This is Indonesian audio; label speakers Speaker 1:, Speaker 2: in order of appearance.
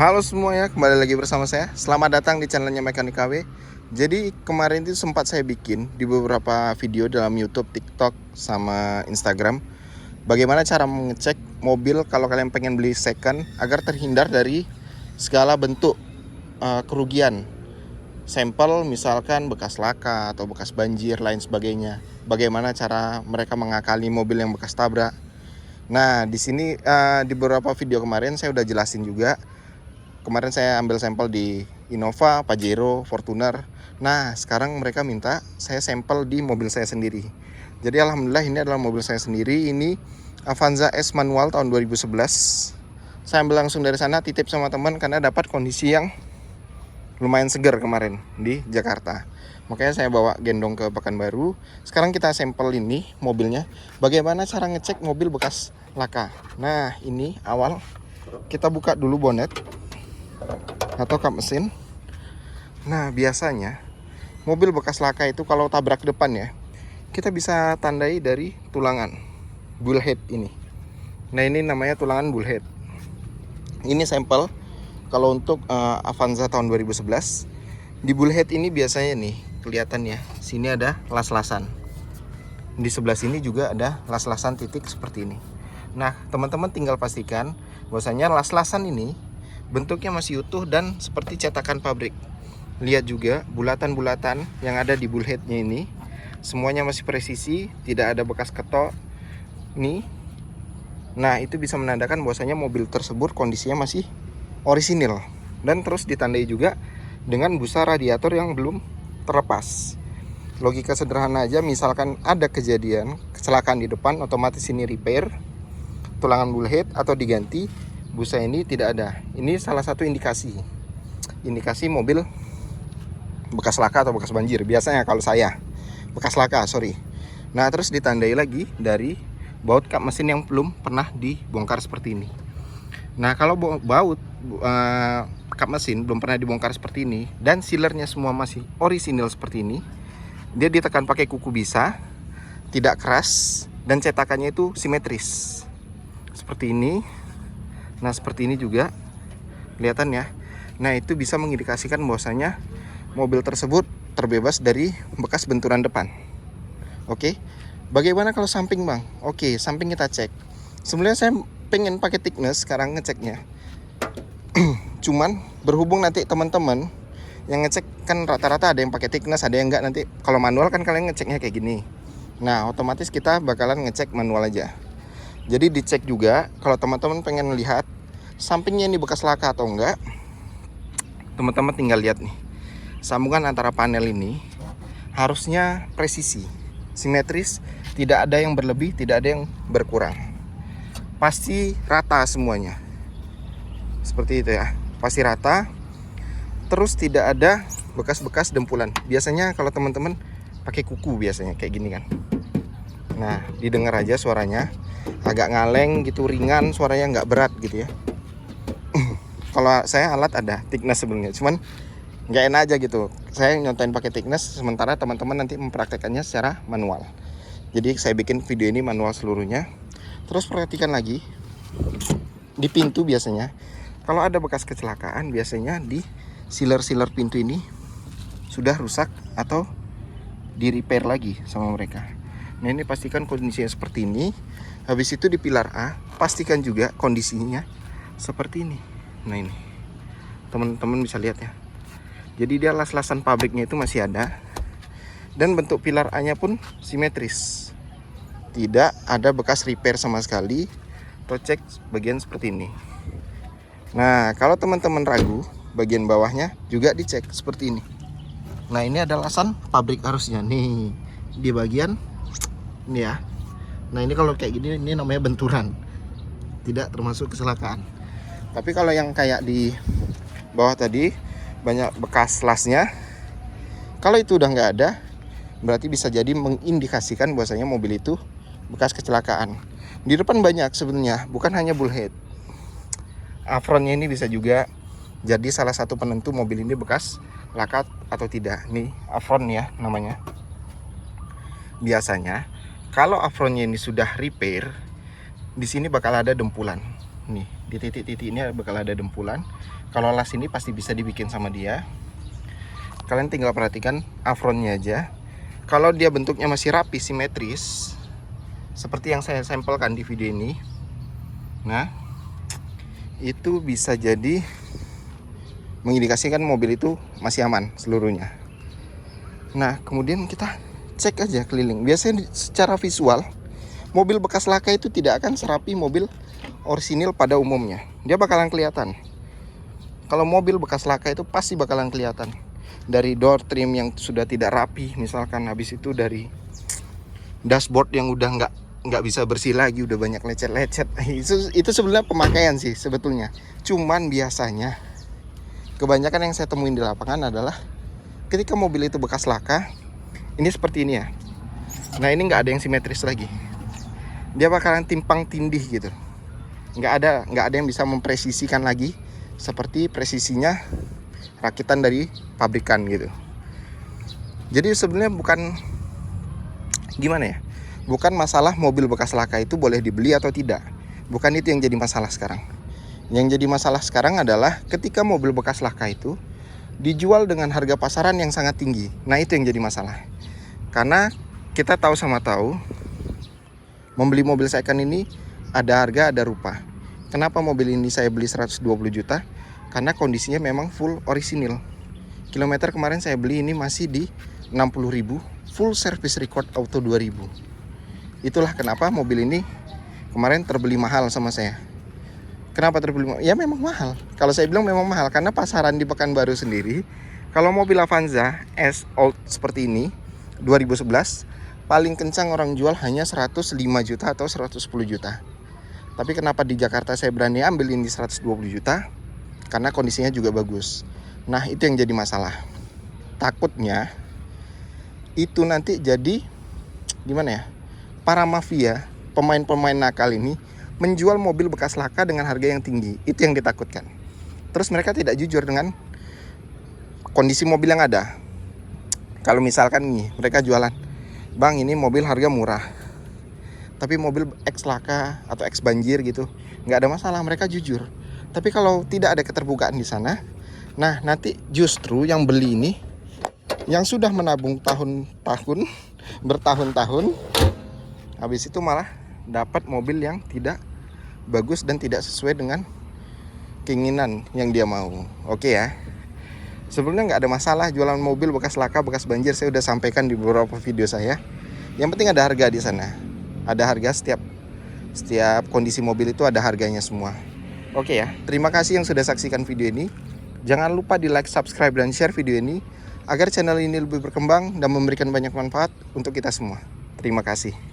Speaker 1: Halo semuanya, kembali lagi bersama saya. Selamat datang di channelnya Mekanik KW. Jadi kemarin itu sempat saya bikin di beberapa video dalam YouTube, TikTok, sama Instagram, bagaimana cara mengecek mobil kalau kalian pengen beli second agar terhindar dari segala bentuk kerugian. Sampel misalkan bekas laka atau bekas banjir lain sebagainya. Bagaimana cara mereka mengakali mobil yang bekas tabrak. Nah, di sini di beberapa video kemarin saya udah jelasin juga. Kemarin saya ambil sampel di Innova, Pajero, Fortuner. Nah, sekarang mereka minta saya sampel di mobil saya sendiri. Jadi alhamdulillah ini adalah mobil saya sendiri. Ini Avanza S manual tahun 2011. Saya ambil langsung dari sana, titip sama teman karena dapat kondisi yang lumayan segar kemarin di Jakarta. Makanya saya bawa gendong ke Pekanbaru. Sekarang kita sampel ini mobilnya. Bagaimana cara ngecek mobil bekas laka. Nah, ini awal kita buka dulu bonet atau kap mesin. Nah, biasanya mobil bekas laka itu kalau tabrak depan ya, kita bisa tandai dari tulangan bullhead ini. Nah, ini namanya tulangan bullhead. Ini sampel kalau untuk Avanza tahun 2011. Di bullhead ini biasanya nih kelihatan ya, sini ada las-lasan. Di sebelah sini juga ada las-lasan titik seperti ini. Nah, teman-teman tinggal pastikan bahwasanya las-lasan ini bentuknya masih utuh dan seperti cetakan pabrik. Lihat juga bulatan-bulatan yang ada di bullheadnya ini, semuanya masih presisi, tidak ada bekas ketok nih. Nah, itu bisa menandakan bahwasanya mobil tersebut kondisinya masih orisinil. Dan terus ditandai juga dengan busa radiator yang belum terlepas. Logika sederhana aja, misalkan ada kejadian kecelakaan di depan, otomatis ini repair tulangan bullhead atau diganti, busa ini tidak ada. Ini salah satu indikasi mobil bekas laka atau bekas banjir. Biasanya kalau saya bekas laka, sorry. Nah, terus ditandai lagi dari baut kap mesin yang belum pernah dibongkar seperti ini. Nah, kalau baut kap mesin belum pernah dibongkar seperti ini dan sealernya semua masih orisinil seperti ini, dia ditekan pakai kuku bisa, tidak keras, dan cetakannya itu simetris seperti ini. Nah, seperti ini juga kelihatan ya. Nah, itu bisa mengindikasikan bahwasanya mobil tersebut terbebas dari bekas benturan depan. Oke. Bagaimana kalau samping, Bang? Oke, samping kita cek. Sebenarnya saya pengen pakai thickness sekarang ngeceknya. Cuman berhubung nanti teman-teman yang ngecek kan rata-rata ada yang pakai thickness, ada yang enggak. Nanti kalau manual kan kalian ngeceknya kayak gini. Nah, otomatis kita bakalan ngecek manual aja. Jadi dicek juga kalau teman-teman pengen lihat sampingnya ini bekas laka atau enggak. Teman-teman tinggal lihat nih. Sambungan antara panel ini harusnya presisi, simetris, tidak ada yang berlebih, tidak ada yang berkurang. Pasti rata semuanya. Seperti itu ya. Pasti rata. Terus tidak ada bekas-bekas dempulan. Biasanya kalau teman-teman pakai kuku biasanya kayak gini kan. Nah, didengar aja suaranya agak ngaleng gitu, ringan, suaranya nggak berat gitu ya. Kalau saya alat ada thickness sebenarnya, cuman nggak enak aja gitu. Saya nyontain pakai thickness, sementara teman-teman nanti mempraktekannya secara manual. Jadi saya bikin video ini manual seluruhnya. Terus perhatikan lagi di pintu biasanya, kalau ada bekas kecelakaan biasanya di sealer pintu ini sudah rusak atau di repair lagi sama mereka. Nah, ini pastikan kondisinya seperti ini. Habis itu di pilar A, pastikan juga kondisinya seperti ini. Nah, ini teman-teman bisa lihat ya. Jadi dia las-lasan pabriknya itu masih ada. Dan bentuk pilar A nya pun simetris. Tidak ada bekas repair sama sekali. Atau cek bagian seperti ini. Nah, kalau teman-teman ragu, bagian bawahnya juga dicek seperti ini. Nah, ini ada lasan pabrik harusnya nih di bagian ini ya. Nah, ini kalau kayak gini ini namanya benturan, tidak termasuk kecelakaan. Tapi kalau yang kayak di bawah tadi banyak bekas lasnya, kalau itu udah nggak ada, berarti bisa jadi mengindikasikan bahwasanya mobil itu bekas kecelakaan. Di depan banyak sebenarnya, bukan hanya bullhead. Afronnya ini bisa juga jadi salah satu penentu mobil ini bekas laka atau tidak. Nih afron ya namanya. Biasanya kalau afronnya ini sudah repair, di sini bakal ada dempulan. Nih, Di titik-titik ini bakal ada dempulan. Kalau las ini pasti bisa dibikin sama dia. Kalian tinggal perhatikan afronnya aja. Kalau dia bentuknya masih rapi, simetris, seperti yang saya sampelkan di video ini, nah itu bisa jadi mengindikasikan mobil itu masih aman seluruhnya. Nah kemudian kita cek aja keliling. Biasanya secara visual mobil bekas laka itu tidak akan serapi mobil orisinil pada umumnya. Dia bakalan kelihatan. Kalau mobil bekas laka itu pasti bakalan kelihatan. Dari door trim yang sudah tidak rapi, misalkan, habis itu dari dashboard yang udah nggak bisa bersih lagi, udah banyak lecet-lecet. Itu sebenarnya pemakaian sih sebetulnya. Cuman biasanya kebanyakan yang saya temuin di lapangan adalah ketika mobil itu bekas laka, ini seperti ini ya. Nah ini nggak ada yang simetris lagi. Dia bakalan timpang tindih gitu. Nggak ada yang bisa mempresisikan lagi seperti presisinya rakitan dari pabrikan gitu. Jadi sebenarnya bukan gimana ya, bukan masalah mobil bekas laka itu boleh dibeli atau tidak. Bukan itu yang jadi masalah sekarang. Yang jadi masalah sekarang adalah ketika mobil bekas laka itu dijual dengan harga pasaran yang sangat tinggi. Nah itu yang jadi masalah. Karena kita tahu sama tahu, membeli mobil second ini ada harga ada rupa. Kenapa mobil ini saya beli 120 juta? Karena kondisinya memang full orisinil. Kilometer kemarin saya beli ini masih di 60.000, full service record auto 2000. Itulah kenapa mobil ini kemarin terbeli mahal sama saya. Kenapa terbeli mahal? Ya memang mahal. Kalau saya bilang memang mahal karena pasaran di Pekanbaru sendiri, kalau mobil Avanza S old seperti ini 2011 paling kencang orang jual hanya 105 juta atau 110 juta. Tapi kenapa di Jakarta saya berani ambil ini 120 juta? Karena kondisinya juga bagus. Nah itu yang jadi masalah. Takutnya itu nanti jadi gimana ya, para mafia, pemain-pemain nakal ini menjual mobil bekas laka dengan harga yang tinggi. Itu yang ditakutkan. Terus mereka tidak jujur dengan kondisi mobil yang ada. Kalau misalkan nih mereka jualan, bang ini mobil harga murah, tapi mobil X laka atau X banjir gitu, nggak ada masalah, mereka jujur. Tapi kalau tidak ada keterbukaan di sana, nah nanti justru yang beli ini, yang sudah menabung tahun-tahun, bertahun-tahun, habis itu malah dapat mobil yang tidak bagus dan tidak sesuai dengan keinginan yang dia mau. Oke ya. Sebelumnya nggak ada masalah jualan mobil bekas laka, bekas banjir, saya udah sampaikan di beberapa video saya. Yang penting ada harga di sana. Ada harga, setiap kondisi mobil itu ada harganya semua. Oke ya, terima kasih yang sudah saksikan video ini. Jangan lupa di like, subscribe, dan share video ini agar channel ini lebih berkembang dan memberikan banyak manfaat untuk kita semua. Terima kasih.